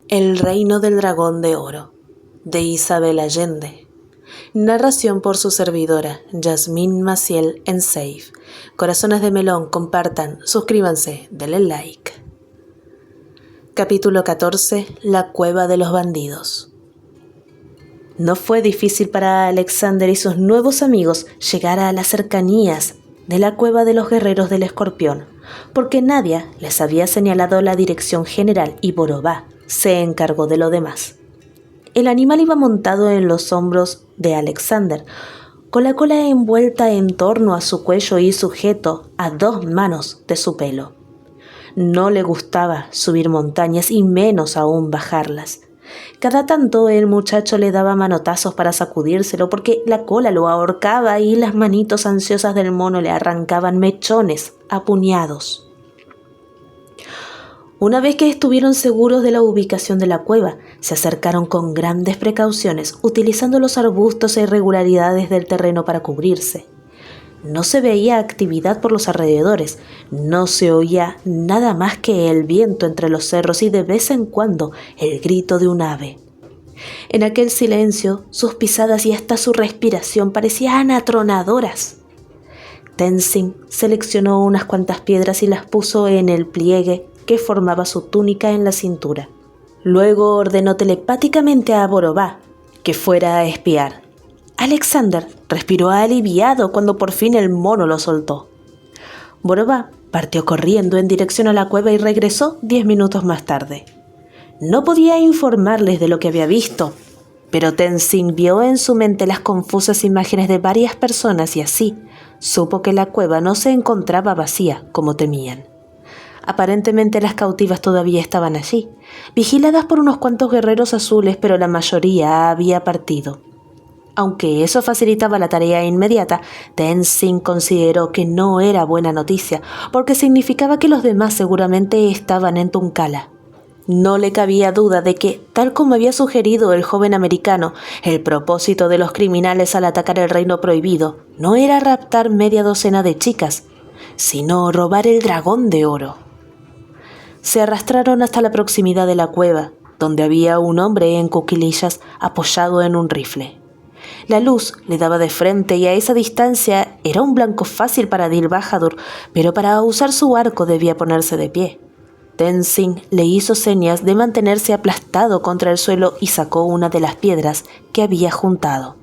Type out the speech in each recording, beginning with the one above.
El reino del dragón de oro, de Isabel Allende. Narración por su servidora, Yasmín Maciel en Save. Corazones de melón, compartan, suscríbanse, denle like. Capítulo 14. La cueva de los bandidos. No fue difícil para Alexander y sus nuevos amigos llegar a las cercanías de la cueva de los guerreros del escorpión, porque Nadia les había señalado la dirección general y Borová se encargó de lo demás. El animal iba montado en los hombros de Alexander, con la cola envuelta en torno a su cuello y sujeto a 2 manos de su pelo. No le gustaba subir montañas y menos aún bajarlas. Cada tanto el muchacho le daba manotazos para sacudírselo porque la cola lo ahorcaba y las manitos ansiosas del mono le arrancaban mechones a puñados. Una vez que estuvieron seguros de la ubicación de la cueva, se acercaron con grandes precauciones, utilizando los arbustos e irregularidades del terreno para cubrirse. No se veía actividad por los alrededores, no se oía nada más que el viento entre los cerros y de vez en cuando el grito de un ave. En aquel silencio, sus pisadas y hasta su respiración parecían atronadoras. Tenzin seleccionó unas cuantas piedras y las puso en el pliegue que formaba su túnica en la cintura. Luego ordenó telepáticamente a Borová que fuera a espiar. Alexander respiró aliviado cuando por fin el mono lo soltó. Borová partió corriendo en dirección a la cueva y regresó 10 minutos más tarde. No podía informarles de lo que había visto, pero Tenzin vio en su mente las confusas imágenes de varias personas y así supo que la cueva no se encontraba vacía como temían. Aparentemente las cautivas todavía estaban allí, vigiladas por unos cuantos guerreros azules, pero la mayoría había partido. Aunque eso facilitaba la tarea inmediata, Tenzin consideró que no era buena noticia, porque significaba que los demás seguramente estaban en Tunkala. No le cabía duda de que, tal como había sugerido el joven americano, el propósito de los criminales al atacar el reino prohibido no era raptar media docena de chicas, sino robar el dragón de oro. Se arrastraron hasta la proximidad de la cueva, donde había un hombre en cuclillas apoyado en un rifle. La luz le daba de frente y a esa distancia era un blanco fácil para Adil Bahadur, pero para usar su arco debía ponerse de pie. Tenzin le hizo señas de mantenerse aplastado contra el suelo y sacó una de las piedras que había juntado.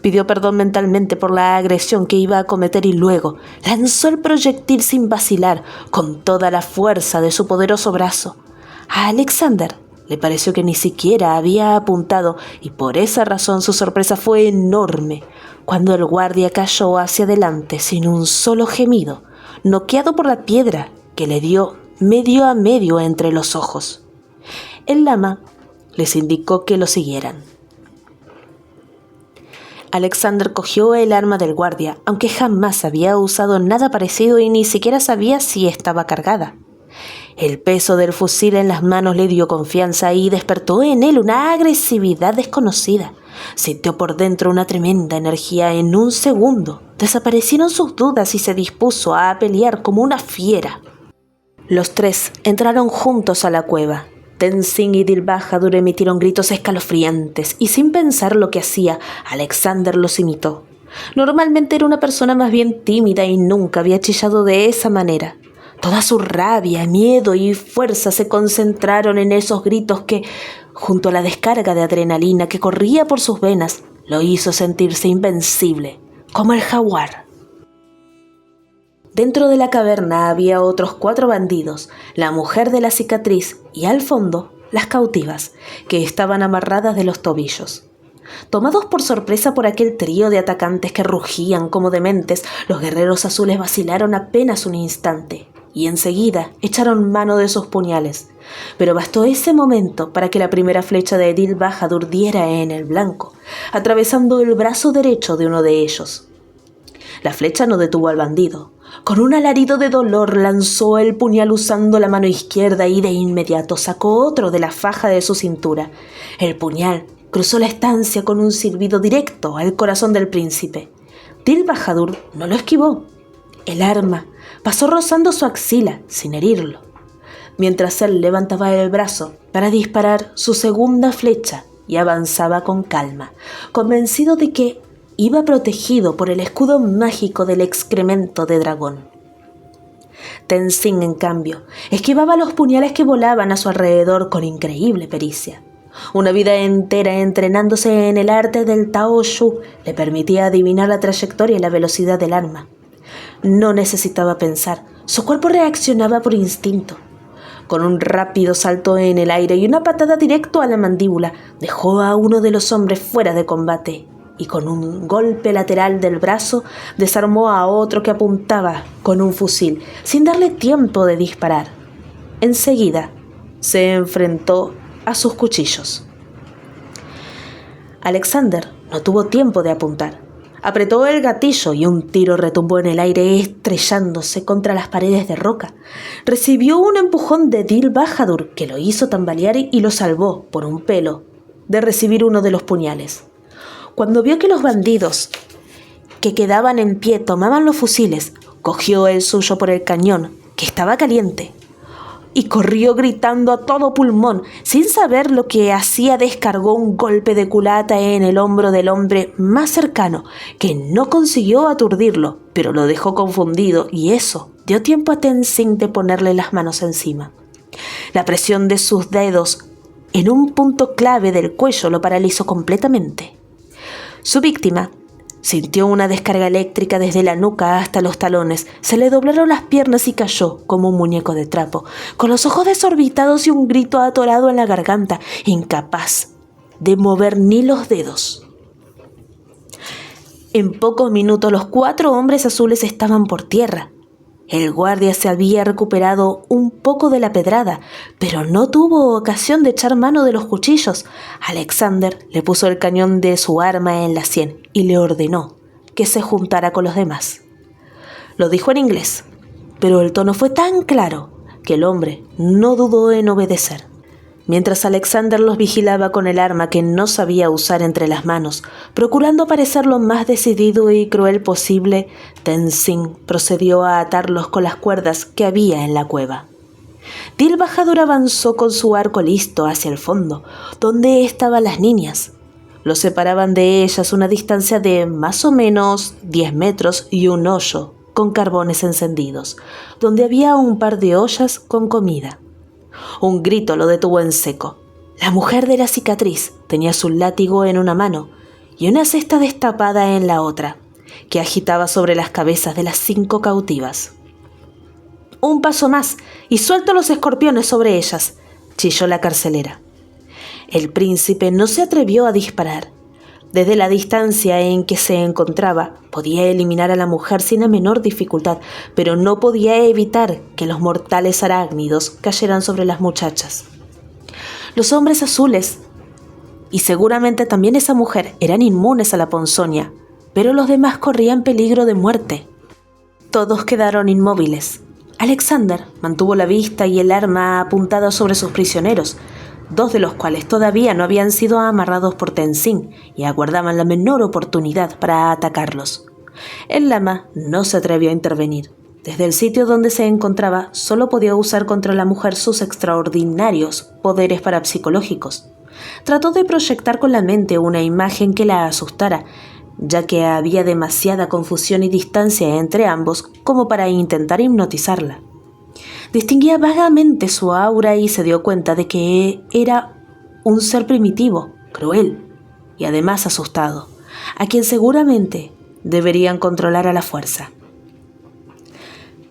Pidió perdón mentalmente por la agresión que iba a cometer y luego lanzó el proyectil sin vacilar con toda la fuerza de su poderoso brazo. A Alexander le pareció que ni siquiera había apuntado y por esa razón su sorpresa fue enorme cuando el guardia cayó hacia adelante sin un solo gemido, noqueado por la piedra que le dio medio a medio entre los ojos. El lama les indicó que lo siguieran. Alexander cogió el arma del guardia, aunque jamás había usado nada parecido y ni siquiera sabía si estaba cargada. El peso del fusil en las manos le dio confianza y despertó en él una agresividad desconocida. Sintió por dentro una tremenda energía. En un segundo desaparecieron sus dudas y se dispuso a pelear como una fiera. Los 3 entraron juntos a la cueva. Tenzin y Adil Bahadur emitieron gritos escalofriantes y sin pensar lo que hacía, Alexander los imitó. Normalmente era una persona más bien tímida y nunca había chillado de esa manera. Toda su rabia, miedo y fuerza se concentraron en esos gritos que, junto a la descarga de adrenalina que corría por sus venas, lo hizo sentirse invencible, como el jaguar. Dentro de la caverna había otros 4 bandidos, la mujer de la cicatriz y al fondo las cautivas, que estaban amarradas de los tobillos. Tomados por sorpresa por aquel trío de atacantes que rugían como dementes, los guerreros azules vacilaron apenas un instante y enseguida echaron mano de sus puñales. Pero bastó ese momento para que la primera flecha de Adil Bahadur diera en el blanco, atravesando el brazo derecho de uno de ellos. La flecha no detuvo al bandido. Con un alarido de dolor lanzó el puñal usando la mano izquierda y de inmediato sacó otro de la faja de su cintura. El puñal cruzó la estancia con un silbido directo al corazón del príncipe. Adil Bahadur no lo esquivó. El arma pasó rozando su axila sin herirlo. mientras él levantaba el brazo para disparar su segunda flecha y avanzaba con calma, convencido de que iba protegido por el escudo mágico del excremento de dragón. Tenzin, en cambio, esquivaba los puñales que volaban a su alrededor con increíble pericia. Una vida entera entrenándose en el arte del Tao Shu le permitía adivinar la trayectoria y la velocidad del arma. No necesitaba pensar, su cuerpo reaccionaba por instinto. Con un rápido salto en el aire y una patada directo a la mandíbula, dejó a uno de los hombres fuera de combate y con un golpe lateral del brazo desarmó a otro que apuntaba con un fusil, sin darle tiempo de disparar. Enseguida se enfrentó a sus cuchillos. Alexander no tuvo tiempo de apuntar. Apretó el gatillo y un tiro retumbó en el aire estrellándose contra las paredes de roca. Recibió un empujón de Dil Bahadur que lo hizo tambalear y lo salvó por un pelo de recibir uno de los puñales. Cuando vio que los bandidos que quedaban en pie tomaban los fusiles, cogió el suyo por el cañón, que estaba caliente, y corrió gritando a todo pulmón. Sin saber lo que hacía, descargó un golpe de culata en el hombro del hombre más cercano, que no consiguió aturdirlo, pero lo dejó confundido, y eso dio tiempo a Tenzin de ponerle las manos encima. La presión de sus dedos en un punto clave del cuello lo paralizó completamente. Su víctima sintió una descarga eléctrica desde la nuca hasta los talones, se le doblaron las piernas y cayó como un muñeco de trapo, con los ojos desorbitados y un grito atorado en la garganta, incapaz de mover ni los dedos. En pocos minutos los 4 hombres azules estaban por tierra. El guardia se había recuperado un poco de la pedrada, pero no tuvo ocasión de echar mano de los cuchillos. Alexander le puso el cañón de su arma en la sien y le ordenó que se juntara con los demás. Lo dijo en inglés, pero el tono fue tan claro que el hombre no dudó en obedecer. Mientras Alexander los vigilaba con el arma que no sabía usar entre las manos, procurando parecer lo más decidido y cruel posible, Tenzin procedió a atarlos con las cuerdas que había en la cueva. Dil Bahadur avanzó con su arco listo hacia el fondo, donde estaban las niñas. Los separaban de ellas una distancia de más o menos 10 metros y un hoyo con carbones encendidos, donde había un par de ollas con comida. Un grito lo detuvo en seco. La mujer de la cicatriz tenía su látigo en una mano y una cesta destapada en la otra, que agitaba sobre las cabezas de las 5 cautivas. «Un paso más y suelto los escorpiones sobre ellas», chilló la carcelera. El príncipe no se atrevió a disparar. Desde la distancia en que se encontraba, podía eliminar a la mujer sin la menor dificultad, pero no podía evitar que los mortales arácnidos cayeran sobre las muchachas. Los hombres azules, y seguramente también esa mujer, eran inmunes a la ponzoña, pero los demás corrían peligro de muerte. Todos quedaron inmóviles. Alexander mantuvo la vista y el arma apuntada sobre sus prisioneros, 2 de los cuales todavía no habían sido amarrados por Tenzin y aguardaban la menor oportunidad para atacarlos. El lama no se atrevió a intervenir. Desde el sitio donde se encontraba, solo podía usar contra la mujer sus extraordinarios poderes parapsicológicos. Trató de proyectar con la mente una imagen que la asustara, ya que había demasiada confusión y distancia entre ambos como para intentar hipnotizarla. Distinguía vagamente su aura y se dio cuenta de que era un ser primitivo, cruel y además asustado, a quien seguramente deberían controlar a la fuerza.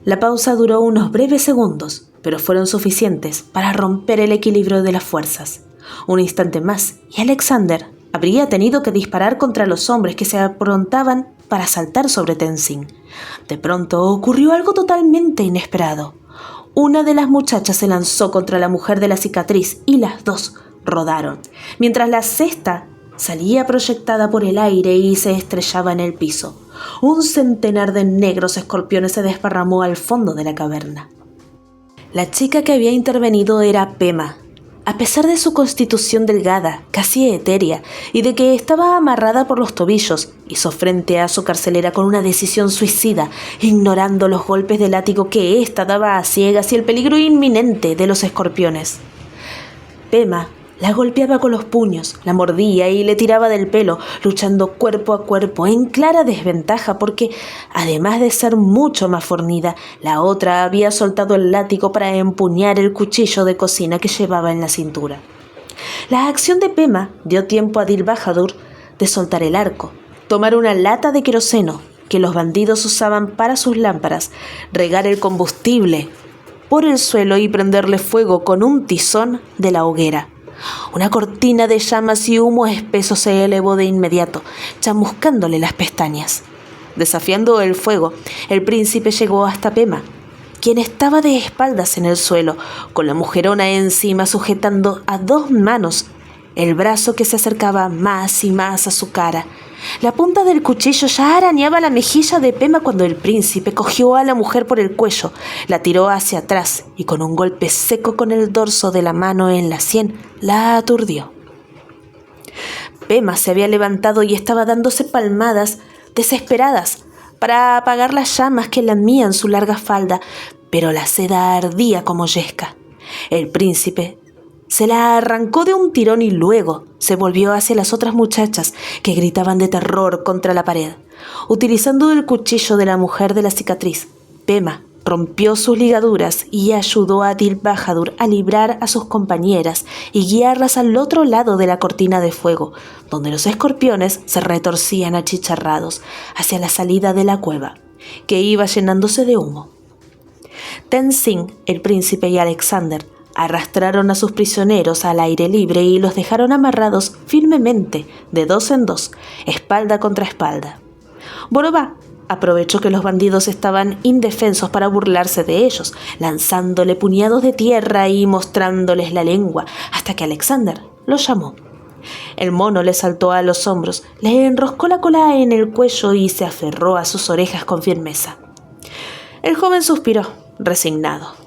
La pausa duró unos breves segundos, pero fueron suficientes para romper el equilibrio de las fuerzas. Un instante más y Alexander habría tenido que disparar contra los hombres que se aprontaban para saltar sobre Tenzin. De pronto ocurrió algo totalmente inesperado. Una de las muchachas se lanzó contra la mujer de la cicatriz y las 2 rodaron, mientras la cesta salía proyectada por el aire y se estrellaba en el piso. Un centenar de negros escorpiones se desparramó al fondo de la caverna. La chica que había intervenido era Pema, A pesar de su constitución delgada, casi etérea, y de que estaba amarrada por los tobillos, hizo frente a su carcelera con una decisión suicida, ignorando los golpes de látigo que ésta daba a ciegas y el peligro inminente de los escorpiones. Pema la golpeaba con los puños, la mordía y le tiraba del pelo, luchando cuerpo a cuerpo en clara desventaja porque, además de ser mucho más fornida, la otra había soltado el látigo para empuñar el cuchillo de cocina que llevaba en la cintura. La acción de Pema dio tiempo a Dil Bahadur de soltar el arco, tomar una lata de queroseno que los bandidos usaban para sus lámparas, regar el combustible por el suelo y prenderle fuego con un tizón de la hoguera. Una cortina de llamas y humo espeso se elevó de inmediato, chamuscándole las pestañas. Desafiando el fuego, el príncipe llegó hasta Pema, quien estaba de espaldas en el suelo, con la mujerona encima sujetando a 2 manos el brazo que se acercaba más y más a su cara. La punta del cuchillo ya arañaba la mejilla de Pema cuando el príncipe cogió a la mujer por el cuello, la tiró hacia atrás y con un golpe seco con el dorso de la mano en la sien, la aturdió. Pema se había levantado y estaba dándose palmadas desesperadas para apagar las llamas que lamían su larga falda, pero la seda ardía como yesca. El príncipe se la arrancó de un tirón y luego se volvió hacia las otras muchachas que gritaban de terror contra la pared. Utilizando el cuchillo de la mujer de la cicatriz, Pema rompió sus ligaduras y ayudó a Dil Bahadur a librar a sus compañeras y guiarlas al otro lado de la cortina de fuego, donde los escorpiones se retorcían achicharrados hacia la salida de la cueva, que iba llenándose de humo. Tenzin, el príncipe y Alexander arrastraron a sus prisioneros al aire libre y los dejaron amarrados firmemente, de 2 en 2, espalda contra espalda. Boroba aprovechó que los bandidos estaban indefensos para burlarse de ellos, lanzándole puñados de tierra y mostrándoles la lengua, hasta que Alexander los llamó. El mono le saltó a los hombros, le enroscó la cola en el cuello y se aferró a sus orejas con firmeza. El joven suspiró, resignado.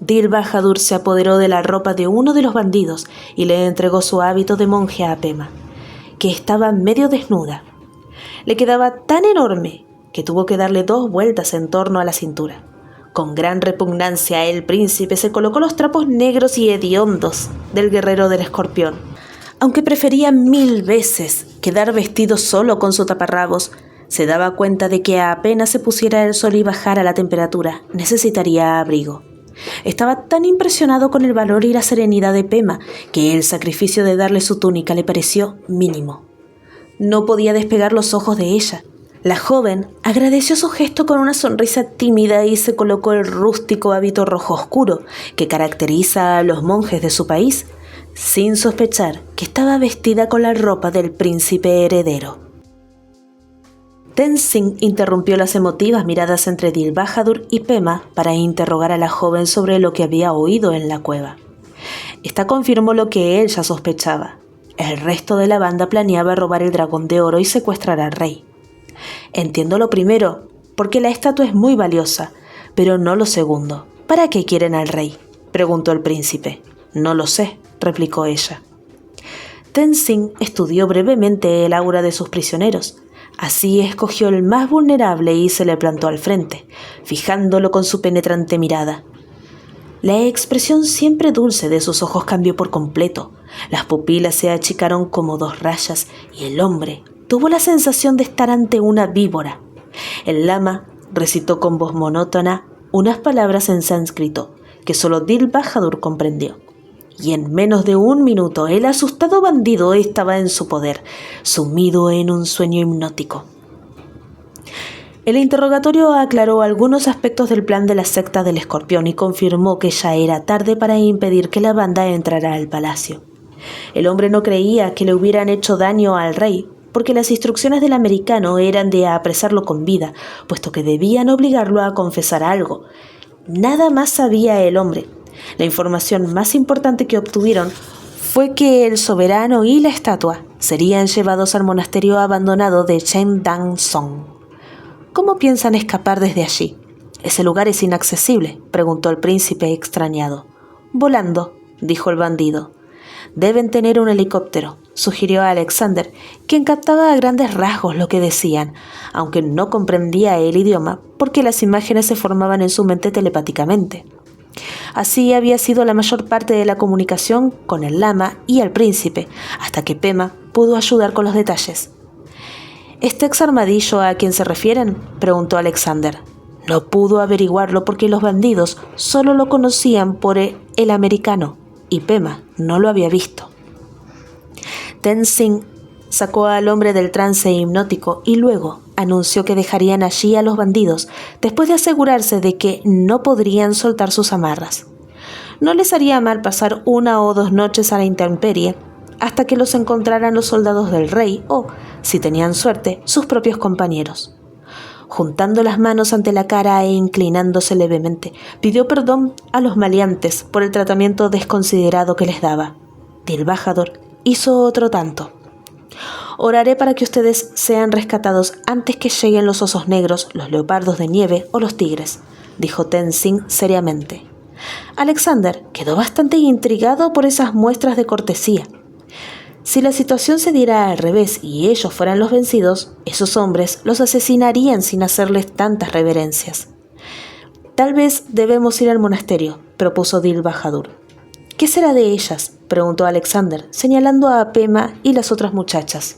Dil Bahadur se apoderó de la ropa de uno de los bandidos y le entregó su hábito de monje a Pema, que estaba medio desnuda. Le quedaba tan enorme que tuvo que darle 2 vueltas en torno a la cintura. Con gran repugnancia el príncipe se colocó los trapos negros y hediondos del guerrero del escorpión. Aunque prefería 1000 veces quedar vestido solo con su taparrabos, se daba cuenta de que apenas se pusiera el sol y bajara la temperatura, necesitaría abrigo. Estaba tan impresionado con el valor y la serenidad de Pema que el sacrificio de darle su túnica le pareció mínimo. No podía despegar los ojos de ella. La joven agradeció su gesto con una sonrisa tímida y se colocó el rústico hábito rojo oscuro que caracteriza a los monjes de su país, sin sospechar que estaba vestida con la ropa del príncipe heredero. Tenzin interrumpió las emotivas miradas entre Dil Bahadur y Pema para interrogar a la joven sobre lo que había oído en la cueva. Esta confirmó lo que él ya sospechaba. El resto de la banda planeaba robar el dragón de oro y secuestrar al rey. Entiendo lo primero, porque la estatua es muy valiosa, pero no lo segundo. ¿Para qué quieren al rey?, preguntó el príncipe. No lo sé, replicó ella. Tenzin estudió brevemente el aura de sus prisioneros. Así escogió el más vulnerable y se le plantó al frente, fijándolo con su penetrante mirada. La expresión siempre dulce de sus ojos cambió por completo. Las pupilas se achicaron como 2 rayas y el hombre tuvo la sensación de estar ante una víbora. El lama recitó con voz monótona unas palabras en sánscrito que solo Dil Bahadur comprendió. Y en menos de 1 minuto el asustado bandido estaba en su poder, sumido en un sueño hipnótico. El interrogatorio aclaró algunos aspectos del plan de la secta del Escorpión y confirmó que ya era tarde para impedir que la banda entrara al palacio. El hombre no creía que le hubieran hecho daño al rey, porque las instrucciones del americano eran de apresarlo con vida, puesto que debían obligarlo a confesar algo. Nada más sabía el hombre. La información más importante que obtuvieron fue que el soberano y la estatua serían llevados al monasterio abandonado de Cheongdam Song. ¿Cómo piensan escapar desde allí? Ese lugar es inaccesible, preguntó el príncipe extrañado. Volando, dijo el bandido. Deben tener un helicóptero, sugirió Alexander, quien captaba a grandes rasgos lo que decían, aunque no comprendía el idioma porque las imágenes se formaban en su mente telepáticamente. Así había sido la mayor parte de la comunicación con el lama y el príncipe, hasta que Pema pudo ayudar con los detalles. ¿Este ex armadillo a quien se refieren?, preguntó Alexander. No pudo averiguarlo porque los bandidos solo lo conocían por el americano, y Pema no lo había visto. Tenzin sacó al hombre del trance hipnótico y luego anunció que dejarían allí a los bandidos después de asegurarse de que no podrían soltar sus amarras. No les haría mal pasar 1 o 2 noches a la intemperie hasta que los encontraran los soldados del rey o, si tenían suerte, sus propios compañeros. Juntando las manos ante la cara e inclinándose levemente, pidió perdón a los maleantes por el tratamiento desconsiderado que les daba. Dilbajador hizo otro tanto. Oraré para que ustedes sean rescatados antes que lleguen los osos negros, los leopardos de nieve o los tigres, dijo Tenzin seriamente. Alexander quedó bastante intrigado por esas muestras de cortesía. Si la situación se diera al revés y ellos fueran los vencidos, esos hombres los asesinarían sin hacerles tantas reverencias. Tal vez debemos ir al monasterio, propuso Dilbajador. ¿Qué será de ellas?, preguntó Alexander, señalando a Pema y las otras muchachas.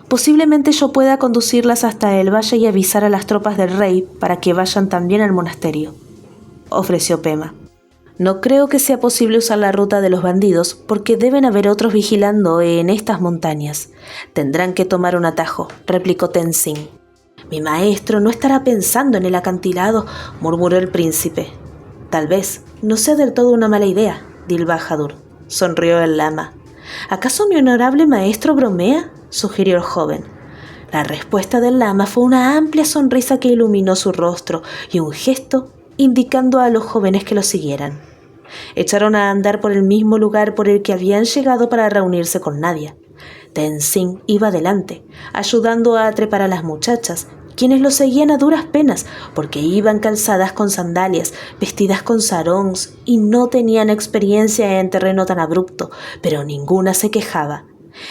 Posiblemente yo pueda conducirlas hasta el valle y avisar a las tropas del rey para que vayan también al monasterio, ofreció Pema. No creo que sea posible usar la ruta de los bandidos porque deben haber otros vigilando en estas montañas. Tendrán que tomar un atajo, replicó Tenzin. Mi maestro no estará pensando en el acantilado, murmuró el príncipe. Tal vez no sea del todo una mala idea, Dilbajador, sonrió el lama. ¿Acaso mi honorable maestro bromea?, sugirió el joven. La respuesta del lama fue una amplia sonrisa que iluminó su rostro y un gesto indicando a los jóvenes que lo siguieran. Echaron a andar por el mismo lugar por el que habían llegado para reunirse con Nadia. Tenzin iba adelante, ayudando a trepar a las muchachas, quienes lo seguían a duras penas porque iban calzadas con sandalias, vestidas con sarongs y no tenían experiencia en terreno tan abrupto, pero ninguna se quejaba.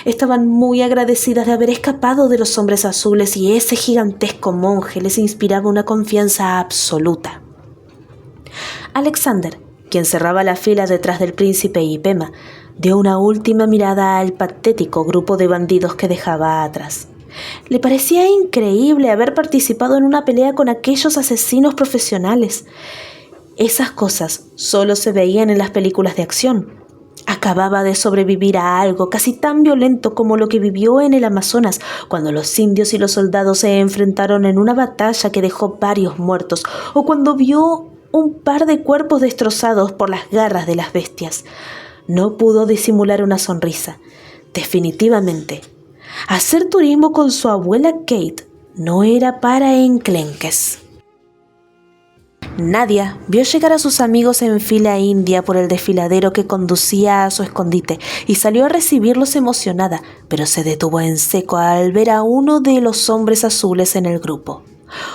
Estaban muy agradecidas de haber escapado de los hombres azules y ese gigantesco monje les inspiraba una confianza absoluta. Alexander, quien cerraba la fila detrás del príncipe y Pema, dio una última mirada al patético grupo de bandidos que dejaba atrás. Le parecía increíble haber participado en una pelea con aquellos asesinos profesionales. Esas cosas solo se veían en las películas de acción. Acababa de sobrevivir a algo casi tan violento como lo que vivió en el Amazonas cuando los indios y los soldados se enfrentaron en una batalla que dejó varios muertos, o cuando vio un par de cuerpos destrozados por las garras de las bestias. No pudo disimular una sonrisa. Definitivamente, hacer turismo con su abuela Kate no era para enclenques. Nadia vio llegar a sus amigos en fila india por el desfiladero que conducía a su escondite y salió a recibirlos emocionada, pero se detuvo en seco al ver a uno de los hombres azules en el grupo.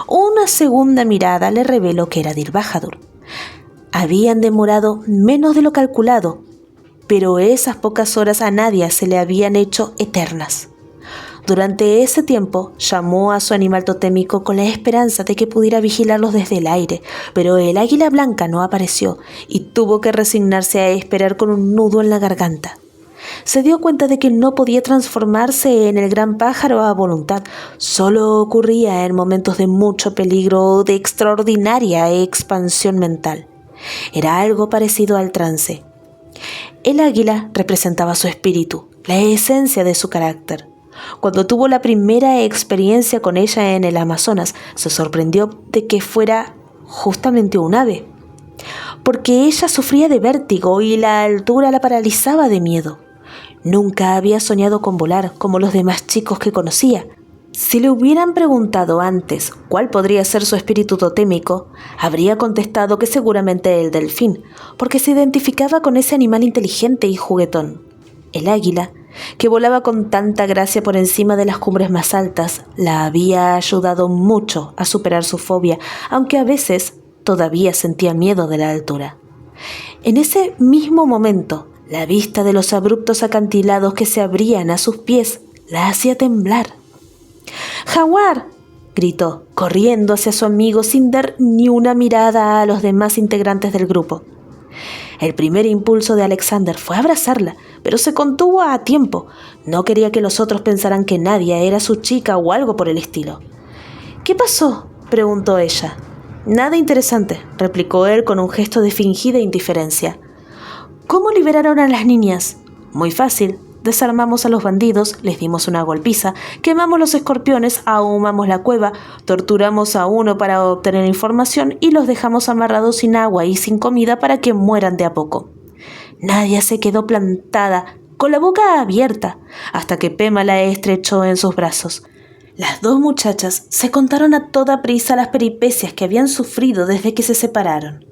Una segunda mirada le reveló que era Dilbajador. Habían demorado menos de lo calculado, pero esas pocas horas a Nadia se le habían hecho eternas. Durante ese tiempo llamó a su animal totémico con la esperanza de que pudiera vigilarlos desde el aire, pero el águila blanca no apareció y tuvo que resignarse a esperar con un nudo en la garganta. Se dio cuenta de que no podía transformarse en el gran pájaro a voluntad, solo ocurría en momentos de mucho peligro o de extraordinaria expansión mental. Era algo parecido al trance. El águila representaba su espíritu, la esencia de su carácter. Cuando tuvo la primera experiencia con ella en el Amazonas, se sorprendió de que fuera justamente un ave, porque ella sufría de vértigo y la altura la paralizaba de miedo. Nunca había soñado con volar como los demás chicos que conocía. Si le hubieran preguntado antes cuál podría ser su espíritu totémico, habría contestado que seguramente el delfín, porque se identificaba con ese animal inteligente y juguetón. El águila, que volaba con tanta gracia por encima de las cumbres más altas, la había ayudado mucho a superar su fobia, aunque a veces todavía sentía miedo de la altura. En ese mismo momento, la vista de los abruptos acantilados que se abrían a sus pies la hacía temblar. ¡Jaguar!, gritó, corriendo hacia su amigo sin dar ni una mirada a los demás integrantes del grupo. El primer impulso de Alexander fue abrazarla, pero se contuvo a tiempo. No quería que los otros pensaran que Nadia era su chica o algo por el estilo. ¿Qué pasó?, preguntó ella. Nada interesante, replicó él con un gesto de fingida indiferencia. ¿Cómo liberaron a las niñas? Muy fácil. Desarmamos a los bandidos, les dimos una golpiza, quemamos los escorpiones, ahumamos la cueva, torturamos a uno para obtener información y los dejamos amarrados sin agua y sin comida para que mueran de a poco. Nadia se quedó plantada, con la boca abierta, hasta que Pema la estrechó en sus brazos. Las dos muchachas se contaron a toda prisa las peripecias que habían sufrido desde que se separaron.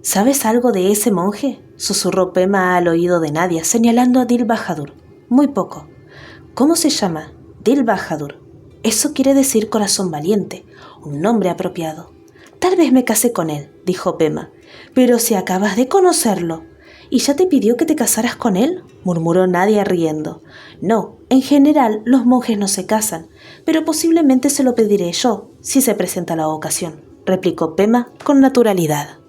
¿Sabes algo de ese monje?, susurró Pema al oído de Nadia, señalando a Dil Bahadur. Muy poco. ¿Cómo se llama? Dil Bahadur. Eso quiere decir corazón valiente, un nombre apropiado. Tal vez me casé con él, dijo Pema. Pero si acabas de conocerlo. ¿Y ya te pidió que te casaras con él?, murmuró Nadia riendo. No, en general los monjes no se casan, pero posiblemente se lo pediré yo, si se presenta la ocasión, replicó Pema con naturalidad.